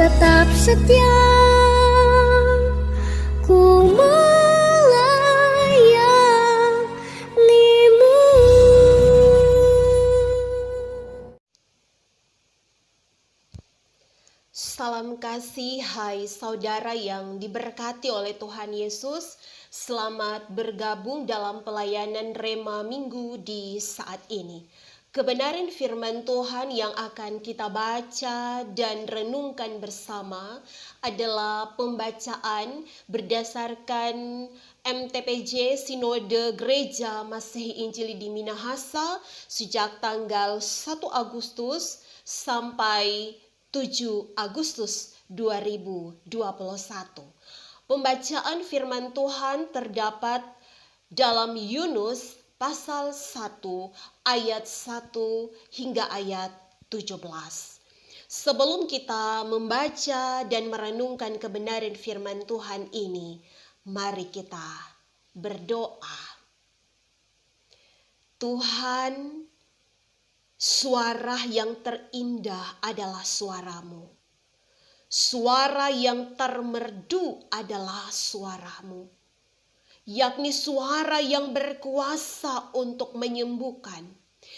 tetap setia, ku melayanimu. Salam kasih, hai saudara yang diberkati oleh Tuhan Yesus. Selamat bergabung dalam pelayanan Rema Minggu di saat ini. Kebenaran firman Tuhan yang akan kita baca dan renungkan bersama adalah pembacaan berdasarkan MTPJ Sinode Gereja Masehi Injili di Minahasa sejak tanggal 1 Agustus sampai 7 Agustus 2021. Pembacaan firman Tuhan terdapat dalam Yunus pasal 1 ayat 1 hingga ayat 17. Sebelum kita membaca dan merenungkan kebenaran firman Tuhan ini, mari kita berdoa. Tuhan, suara yang terindah adalah suaramu. Suara yang termerdu adalah suaramu. Yakni suara yang berkuasa untuk menyembuhkan,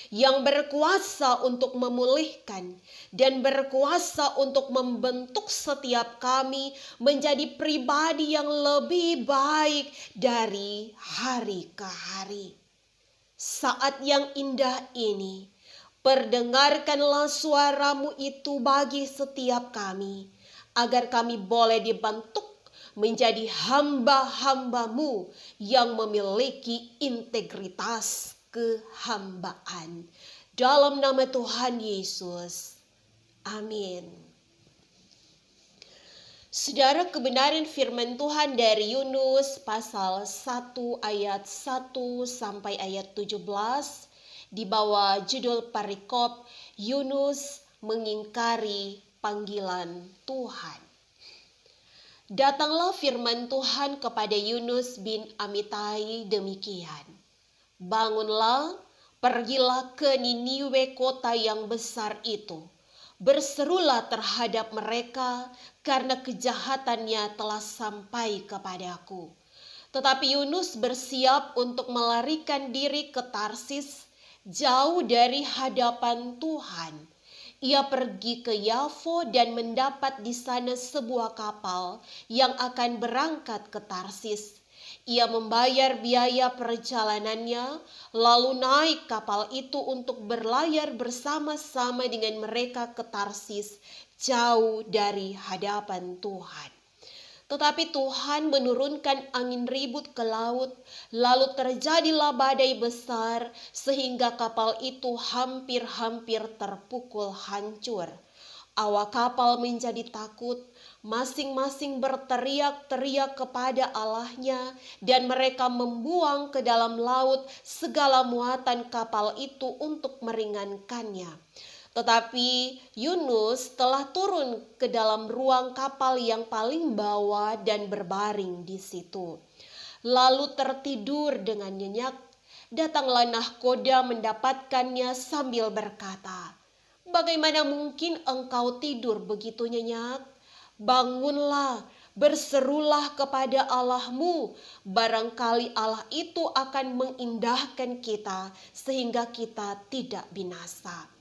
yang berkuasa untuk memulihkan, dan berkuasa untuk membentuk setiap kami menjadi pribadi yang lebih baik dari hari ke hari. Saat yang indah ini, perdengarkanlah suaramu itu bagi setiap kami, agar kami boleh dibentuk menjadi hamba-hambamu yang memiliki integritas kehambaan. Dalam nama Tuhan Yesus. Amin. Saudara, kebenaran firman Tuhan dari Yunus pasal 1 ayat 1 sampai ayat 17 di bawah judul perikop Yunus mengingkari panggilan Tuhan. Datanglah firman Tuhan kepada Yunus bin Amitai demikian. Bangunlah, pergilah ke Niniwe, kota yang besar itu. Berserulah terhadap mereka karena kejahatannya telah sampai kepadaku. Tetapi Yunus bersiap untuk melarikan diri ke Tarsis, jauh dari hadapan Tuhan. Ia pergi ke Yafo dan mendapat di sana sebuah kapal yang akan berangkat ke Tarsis. Ia membayar biaya perjalanannya, lalu naik kapal itu untuk berlayar bersama-sama dengan mereka ke Tarsis, jauh dari hadapan Tuhan. Tetapi Tuhan menurunkan angin ribut ke laut, lalu terjadilah badai besar sehingga kapal itu hampir-hampir terpukul hancur. Awak kapal menjadi takut, masing-masing berteriak-teriak kepada Allahnya, dan mereka membuang ke dalam laut segala muatan kapal itu untuk meringankannya. Tetapi Yunus telah turun ke dalam ruang kapal yang paling bawah dan berbaring di situ. Lalu tertidur dengan nyenyak. Datanglah nahkoda mendapatkannya sambil berkata, "Bagaimana mungkin engkau tidur begitu nyenyak? Bangunlah, berserulah kepada Allahmu. Barangkali Allah itu akan mengindahkan kita sehingga kita tidak binasa."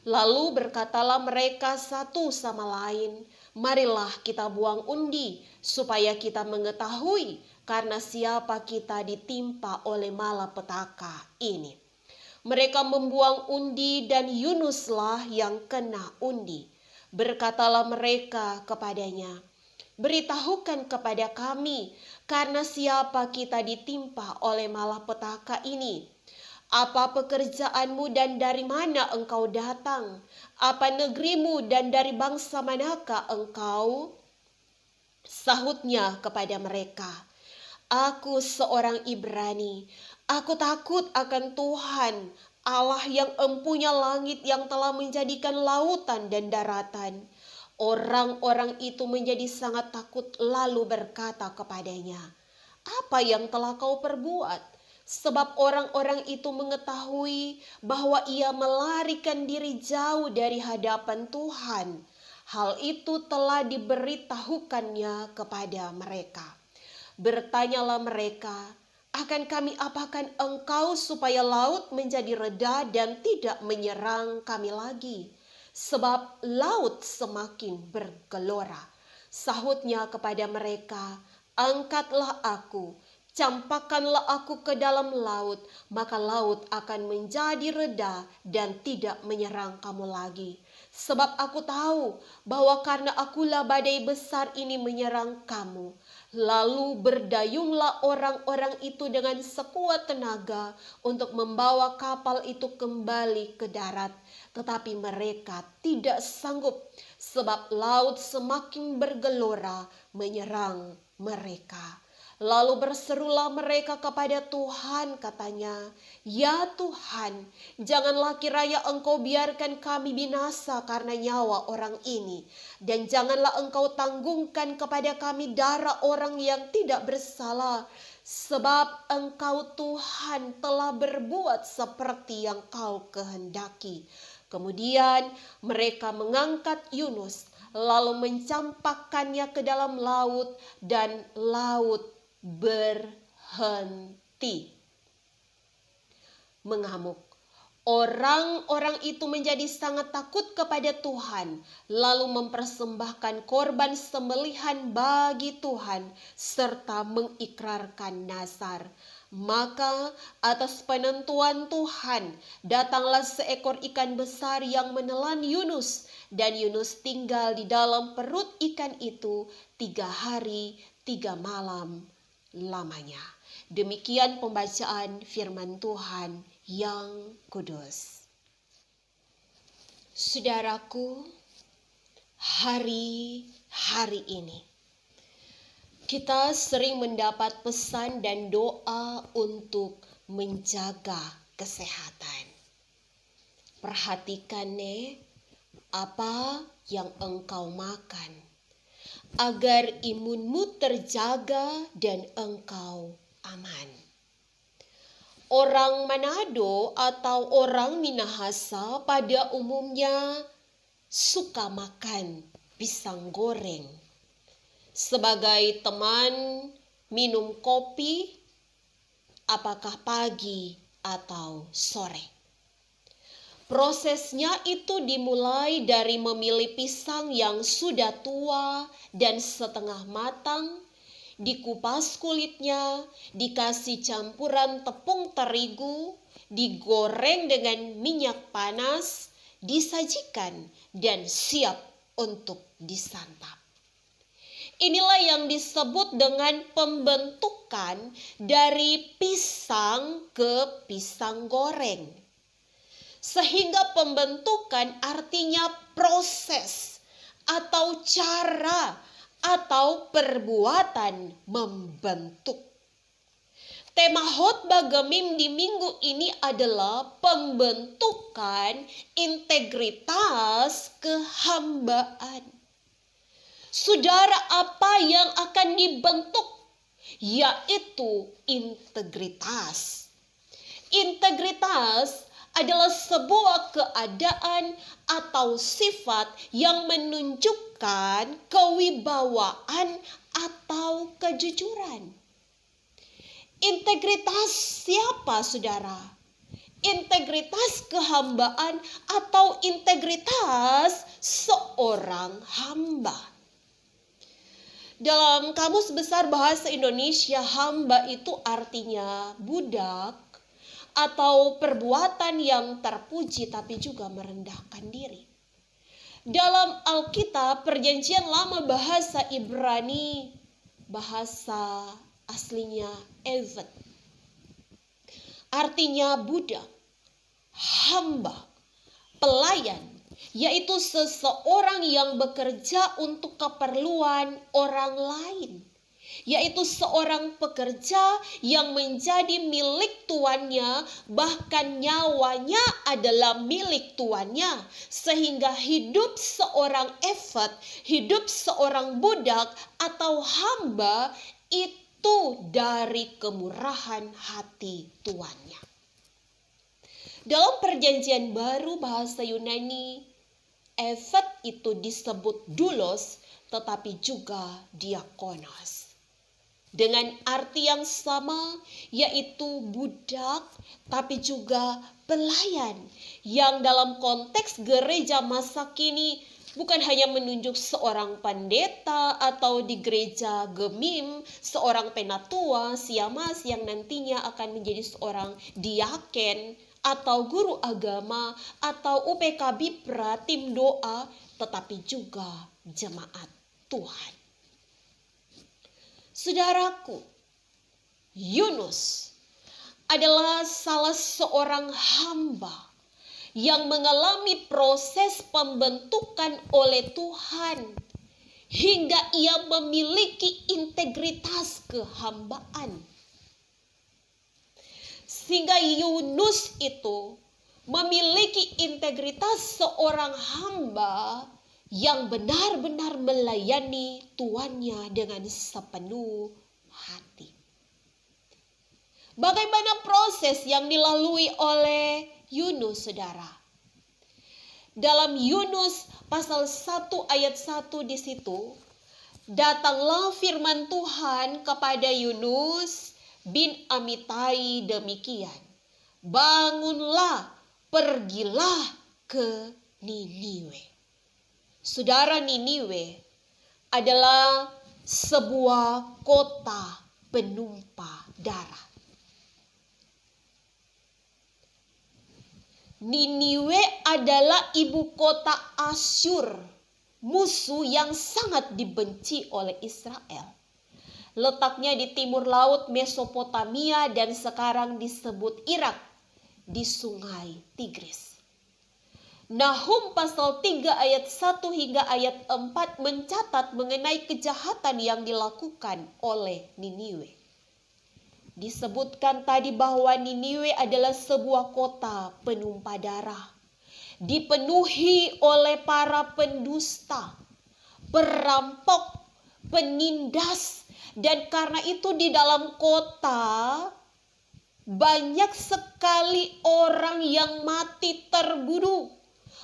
Lalu berkatalah mereka satu sama lain, "Marilah kita buang undi, supaya kita mengetahui karena siapa kita ditimpa oleh malapetaka ini." Mereka membuang undi dan Yunuslah yang kena undi. Berkatalah mereka kepadanya, "Beritahukan kepada kami karena siapa kita ditimpa oleh malapetaka ini. Apa pekerjaanmu dan dari mana engkau datang? Apa negerimu dan dari bangsa manakah engkau?" Sahutnya kepada mereka, "Aku seorang Ibrani. Aku takut akan Tuhan, Allah yang empunya langit, yang telah menjadikan lautan dan daratan." Orang-orang itu menjadi sangat takut lalu berkata kepadanya, "Apa yang telah kau perbuat?" Sebab orang-orang itu mengetahui bahwa ia melarikan diri jauh dari hadapan Tuhan. Hal itu telah diberitahukannya kepada mereka. Bertanyalah mereka, akan kami apakan engkau supaya laut menjadi reda dan tidak menyerang kami lagi? Sebab laut semakin bergelora. Sahutnya kepada mereka, angkatlah aku, campakkanlah aku ke dalam laut, maka laut akan menjadi reda dan tidak menyerang kamu lagi. Sebab aku tahu bahwa karena akulah badai besar ini menyerang kamu. Lalu berdayunglah orang-orang itu dengan sekuat tenaga untuk membawa kapal itu kembali ke darat. Tetapi mereka tidak sanggup, sebab laut semakin bergelora menyerang mereka. Lalu berserulah mereka kepada Tuhan, katanya, "Ya Tuhan, janganlah kiranya engkau biarkan kami binasa karena nyawa orang ini. Dan janganlah engkau tanggungkan kepada kami darah orang yang tidak bersalah. Sebab engkau Tuhan telah berbuat seperti yang kau kehendaki." Kemudian mereka mengangkat Yunus, lalu mencampakkannya ke dalam laut, dan laut berhenti mengamuk. Orang-orang itu menjadi sangat takut kepada Tuhan, lalu mempersembahkan korban sembelihan bagi Tuhan, serta mengikrarkan nazar. Maka atas penentuan Tuhan, datanglah seekor ikan besar yang menelan Yunus, dan Yunus tinggal di dalam perut ikan itu 3 hari 3 malam lamanya. Demikian pembacaan firman Tuhan yang kudus. Saudaraku, hari-hari ini kita sering mendapat pesan dan doa untuk menjaga kesehatan. Perhatikan apa yang engkau makan, agar imunmu terjaga dan engkau aman. Orang Manado atau orang Minahasa pada umumnya suka makan pisang goreng. Sebagai teman minum kopi, apakah pagi atau sore. Prosesnya itu dimulai dari memilih pisang yang sudah tua dan setengah matang, dikupas kulitnya, dikasih campuran tepung terigu, digoreng dengan minyak panas, disajikan dan siap untuk disantap. Inilah yang disebut dengan pembentukan dari pisang ke pisang goreng. Sehingga pembentukan artinya proses atau cara atau perbuatan membentuk. Tema khotbah Gemim di minggu ini adalah pembentukan integritas kehambaan. Saudara, apa yang akan dibentuk? Yaitu integritas. Integritas adalah sebuah keadaan atau sifat yang menunjukkan kewibawaan atau kejujuran. Integritas siapa, saudara? Integritas kehambaan atau integritas seorang hamba. Dalam Kamus Besar Bahasa Indonesia, hamba itu artinya budak atau perbuatan yang terpuji tapi juga merendahkan diri. Dalam Alkitab Perjanjian Lama bahasa Ibrani, bahasa aslinya Evet, artinya budak, hamba, pelayan, yaitu seseorang yang bekerja untuk keperluan orang lain, yaitu seorang pekerja yang menjadi milik tuannya, bahkan nyawanya adalah milik tuannya, sehingga hidup seorang evet, hidup seorang budak atau hamba itu dari kemurahan hati tuannya. Dalam Perjanjian Baru bahasa Yunani, Efet itu disebut doulos, tetapi juga diakonos. Dengan arti yang sama, yaitu budak, tapi juga pelayan. Yang dalam konteks gereja masa kini bukan hanya menunjuk seorang pendeta atau di gereja gemim, seorang penatua, siamas yang nantinya akan menjadi seorang diaken, atau guru agama, atau UPK Bipra, tim doa, tetapi juga jemaat Tuhan. Saudaraku, Yunus adalah salah seorang hamba yang mengalami proses pembentukan oleh Tuhan hingga ia memiliki integritas kehambaan. Sehingga Yunus itu memiliki integritas seorang hamba yang benar-benar melayani tuannya dengan sepenuh hati. Bagaimana proses yang dilalui oleh Yunus, saudara? Dalam Yunus pasal 1 ayat 1 di situ, datanglah firman Tuhan kepada Yunus bin Amitai demikian. Bangunlah, pergilah ke Niniwe. Saudara, Niniwe adalah sebuah kota penumpah darah. Niniwe adalah ibu kota Asyur, musuh yang sangat dibenci oleh Israel. Letaknya di timur laut Mesopotamia dan sekarang disebut Irak, di sungai Tigris. Nahum pasal 3 ayat 1 hingga ayat 4 mencatat mengenai kejahatan yang dilakukan oleh Niniwe. Disebutkan tadi bahwa Niniwe adalah sebuah kota penumpah darah. Dipenuhi oleh para pendusta, perampok, penindas. Dan karena itu di dalam kota banyak sekali orang yang mati terbunuh.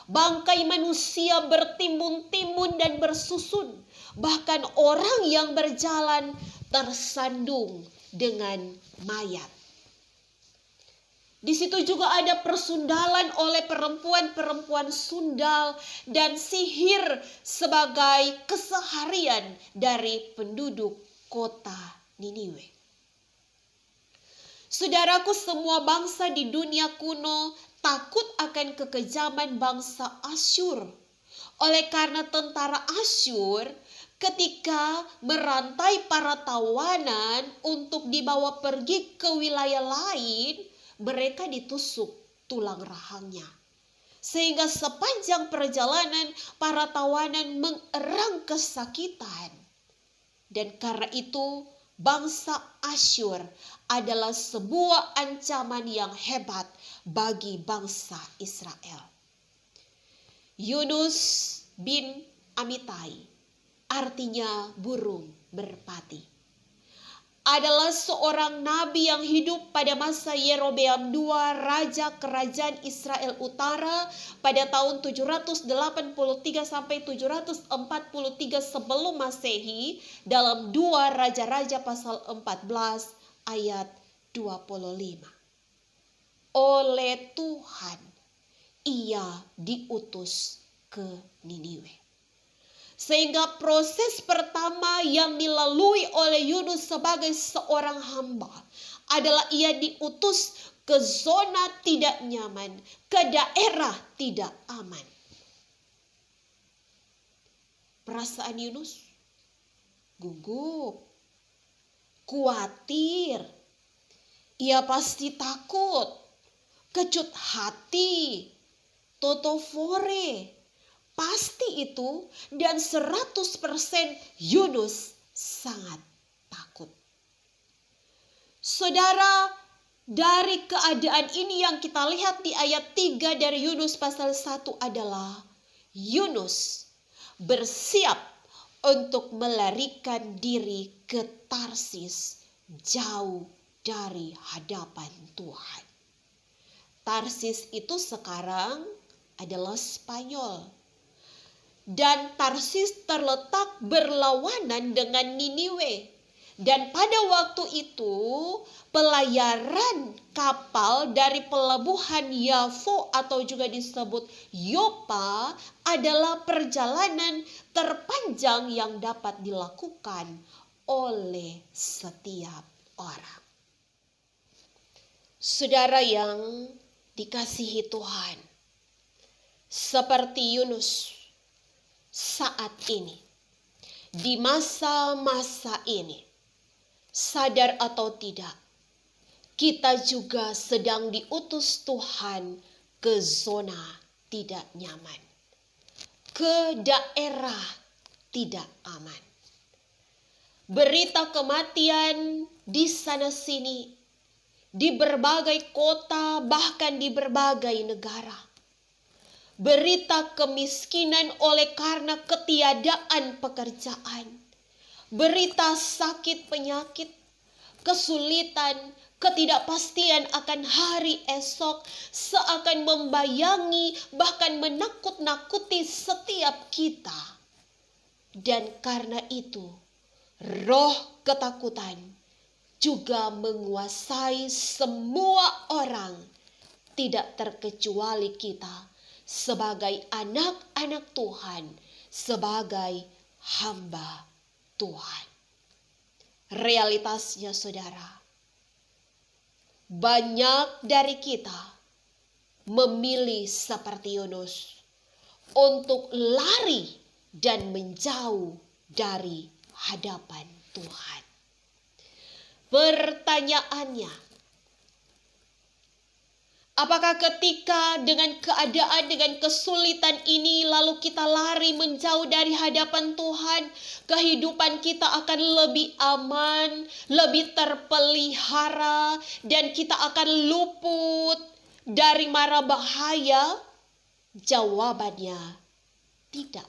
Bangkai manusia bertimbun-timbun dan bersusun. Bahkan orang yang berjalan tersandung dengan mayat. Di situ juga ada persundalan oleh perempuan-perempuan sundal dan sihir sebagai keseharian dari penduduk kota Niniwe. Saudaraku, semua bangsa di dunia kuno takut akan kekejaman bangsa Asyur. Oleh karena tentara Asyur ketika merantai para tawanan untuk dibawa pergi ke wilayah lain, mereka ditusuk tulang rahangnya. Sehingga sepanjang perjalanan para tawanan mengerang kesakitan. Dan karena itu bangsa Asyur adalah sebuah ancaman yang hebat bagi bangsa Israel. Yunus bin Amitai, artinya burung merpati, adalah seorang nabi yang hidup pada masa Yerobeam II, raja kerajaan Israel Utara, pada tahun 783 sampai 743 sebelum Masehi, dalam 2 Raja-Raja pasal 14 ayat 25. Oleh Tuhan ia diutus ke Niniwe. Sehingga proses pertama yang dilalui oleh Yunus sebagai seorang hamba adalah ia diutus ke zona tidak nyaman, ke daerah tidak aman. Perasaan Yunus gugup, khawatir. Ia pasti takut, kecut hati, totofore. Pasti itu, dan 100% Yunus sangat takut. Saudara, dari keadaan ini yang kita lihat di ayat 3 dari Yunus pasal 1 adalah Yunus bersiap untuk melarikan diri ke Tarsis, jauh dari hadapan Tuhan. Tarsis itu sekarang adalah Spanyol. dan Tarsis terletak berlawanan dengan Niniwe. Dan pada waktu itu pelayaran kapal dari pelabuhan Yafo atau juga disebut Yopa adalah perjalanan terpanjang yang dapat dilakukan oleh setiap orang. Saudara yang dikasihi Tuhan, seperti Yunus saat ini, di masa-masa ini, sadar atau tidak, kita juga sedang diutus Tuhan ke zona tidak nyaman, ke daerah tidak aman. Berita kematian di sana-sini, di berbagai kota, bahkan di berbagai negara. Berita kemiskinan oleh karena ketiadaan pekerjaan. Berita sakit penyakit, kesulitan, ketidakpastian akan hari esok seakan membayangi bahkan menakut-nakuti setiap kita. Dan karena itu, roh ketakutan juga menguasai semua orang, tidak terkecuali kita sebagai anak-anak Tuhan, sebagai hamba Tuhan. Realitasnya saudara, banyak dari kita memilih seperti Yunus untuk lari dan menjauh dari hadapan Tuhan. Pertanyaannya, apakah ketika dengan keadaan, dengan kesulitan ini lalu kita lari menjauh dari hadapan Tuhan, kehidupan kita akan lebih aman, lebih terpelihara, dan kita akan luput dari mara bahaya? Jawabannya tidak.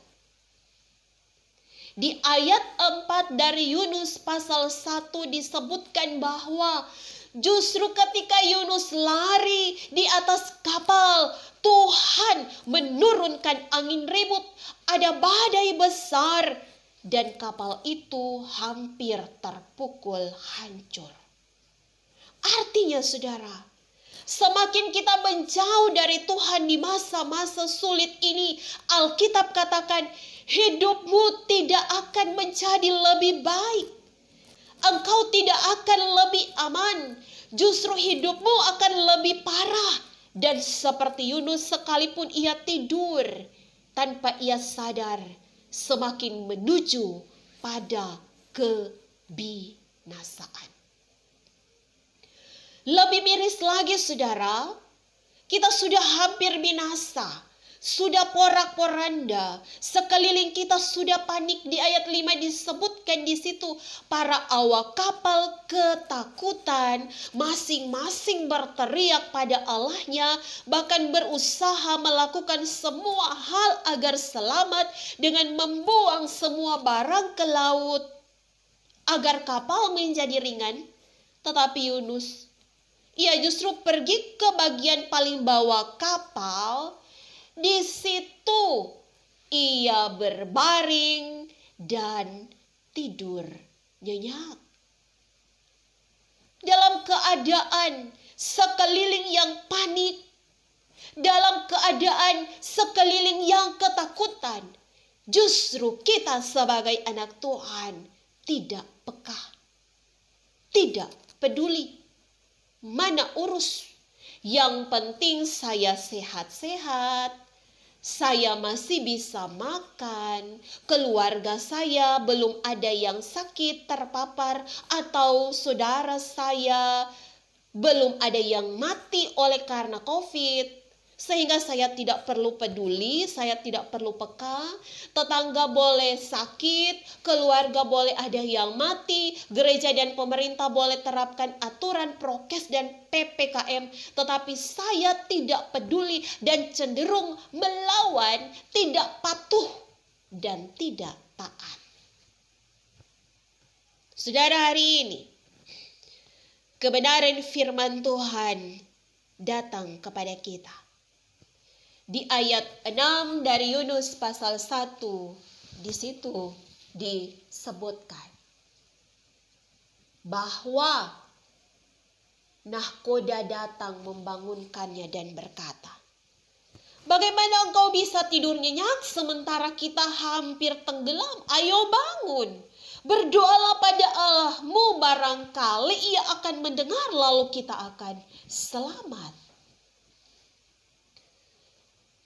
Di ayat 4 dari Yunus pasal 1 disebutkan bahwa justru ketika Yunus lari di atas kapal, Tuhan menurunkan angin ribut, ada badai besar, dan kapal itu hampir terpukul hancur. Artinya saudara, semakin kita menjauh dari Tuhan di masa-masa sulit ini, Alkitab katakan hidupmu tidak akan menjadi lebih baik. Engkau tidak akan lebih aman, justru hidupmu akan lebih parah. Dan seperti Yunus, sekalipun ia tidur, tanpa ia sadar, semakin menuju pada kebinasaan. Lebih miris lagi saudara, kita sudah hampir binasa, sudah porak-poranda, sekeliling kita sudah panik. Di ayat 5 disebutkan di situ, para awak kapal ketakutan, masing-masing berteriak pada Allahnya, bahkan berusaha melakukan semua hal agar selamat dengan membuang semua barang ke laut, agar kapal menjadi ringan. Tetapi Yunus, ia justru pergi ke bagian paling bawah kapal. Di situ ia berbaring dan tidur nyenyak. Dalam keadaan sekeliling yang panik, dalam keadaan sekeliling yang ketakutan, justru kita sebagai anak Tuhan tidak peka, tidak peduli. Mana urus, yang penting saya sehat-sehat, saya masih bisa makan, keluarga saya belum ada yang sakit terpapar, atau saudara saya belum ada yang mati oleh karena COVID. Sehingga saya tidak perlu peduli, saya tidak perlu peka. Tetangga boleh sakit, keluarga boleh ada yang mati, gereja dan pemerintah boleh terapkan aturan prokes dan PPKM. Tetapi saya tidak peduli dan cenderung melawan, tidak patuh dan tidak taat. Saudara, hari ini kebenaran firman Tuhan datang kepada kita. Di ayat 6 dari Yunus pasal 1, di situ disebutkan bahwa nahkoda datang membangunkannya dan berkata, "Bagaimana engkau bisa tidur nyenyak sementara kita hampir tenggelam? Ayo bangun, berdoalah pada Allahmu, barangkali Ia akan mendengar lalu kita akan selamat."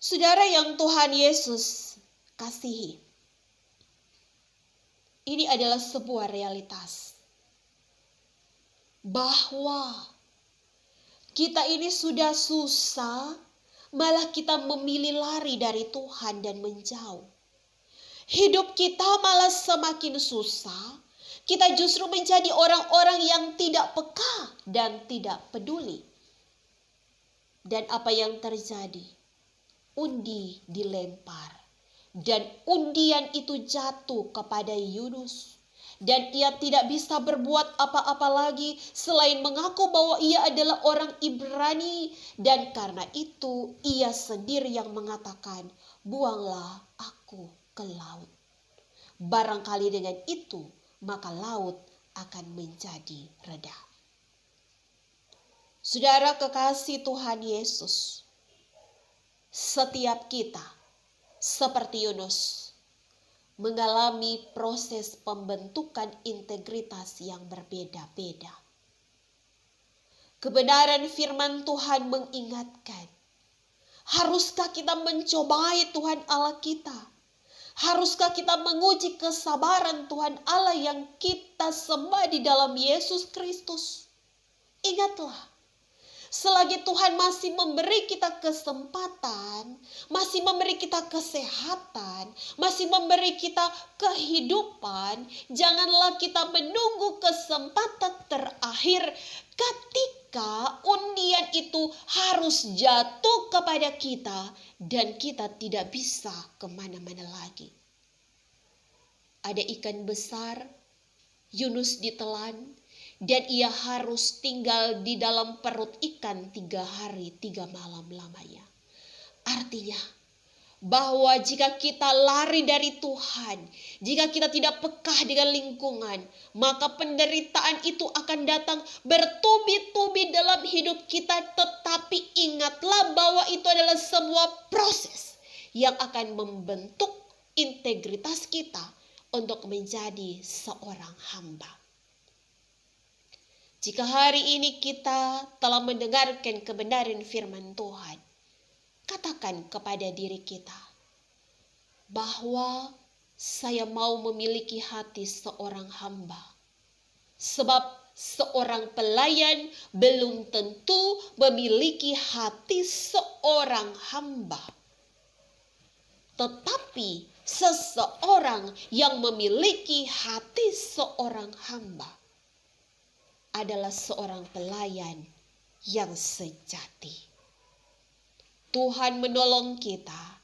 Saudara yang Tuhan Yesus kasihi, ini adalah sebuah realitas bahwa kita ini sudah susah, malah kita memilih lari dari Tuhan dan menjauh. Hidup kita malah semakin susah, kita justru menjadi orang-orang yang tidak peka dan tidak peduli. Dan apa yang terjadi? Undi dilempar dan undian itu jatuh kepada Yunus, dan ia tidak bisa berbuat apa-apa lagi selain mengaku bahwa ia adalah orang Ibrani, dan karena itu ia sendiri yang mengatakan, "Buanglah aku ke laut. Barangkali dengan itu maka laut akan menjadi reda." Saudara kekasih Tuhan Yesus, setiap kita seperti Yunus mengalami proses pembentukan integritas yang berbeda-beda. Kebenaran firman Tuhan mengingatkan, haruskah kita mencobai Tuhan Allah kita? Haruskah kita menguji kesabaran Tuhan Allah yang kita sembah di dalam Yesus Kristus? Ingatlah, selagi Tuhan masih memberi kita kesempatan, masih memberi kita kesehatan, masih memberi kita kehidupan, janganlah kita menunggu kesempatan terakhir ketika undian itu harus jatuh kepada kita dan kita tidak bisa kemana-mana lagi. Ada ikan besar, Yunus ditelan, dan ia harus tinggal di dalam perut ikan 3 hari 3 malam lamanya. Artinya bahwa jika kita lari dari Tuhan, jika kita tidak peka dengan lingkungan, maka penderitaan itu akan datang bertubi-tubi dalam hidup kita. Tetapi ingatlah bahwa itu adalah sebuah proses yang akan membentuk integritas kita untuk menjadi seorang hamba. Jika hari ini kita telah mendengarkan kebenaran firman Tuhan, katakan kepada diri kita bahwa saya mau memiliki hati seorang hamba. Sebab seorang pelayan belum tentu memiliki hati seorang hamba. Tetapi seseorang yang memiliki hati seorang hamba adalah seorang pelayan yang sejati. Tuhan menolong kita.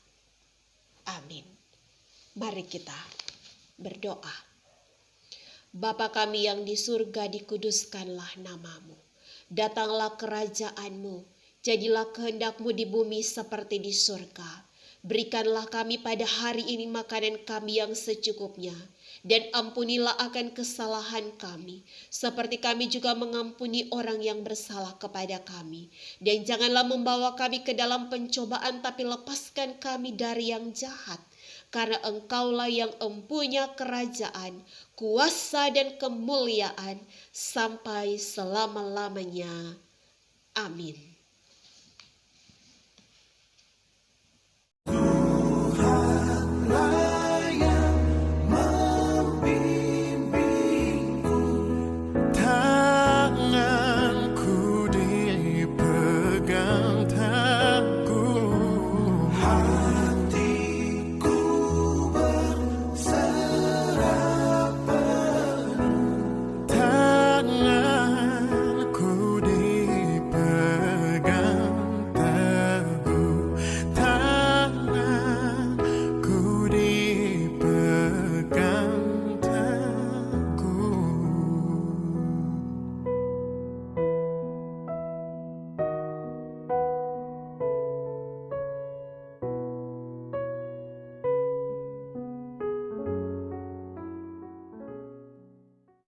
Amin. Mari kita berdoa. Bapa kami yang di surga, dikuduskanlah namamu. Datanglah kerajaanmu. Jadilah kehendakmu di bumi seperti di surga. Berikanlah kami pada hari ini makanan kami yang secukupnya. Dan ampunilah akan kesalahan kami, seperti kami juga mengampuni orang yang bersalah kepada kami. Dan janganlah membawa kami ke dalam pencobaan, tapi lepaskan kami dari yang jahat. Karena Engkaulah yang empunya kerajaan, kuasa dan kemuliaan sampai selama-lamanya. Amin.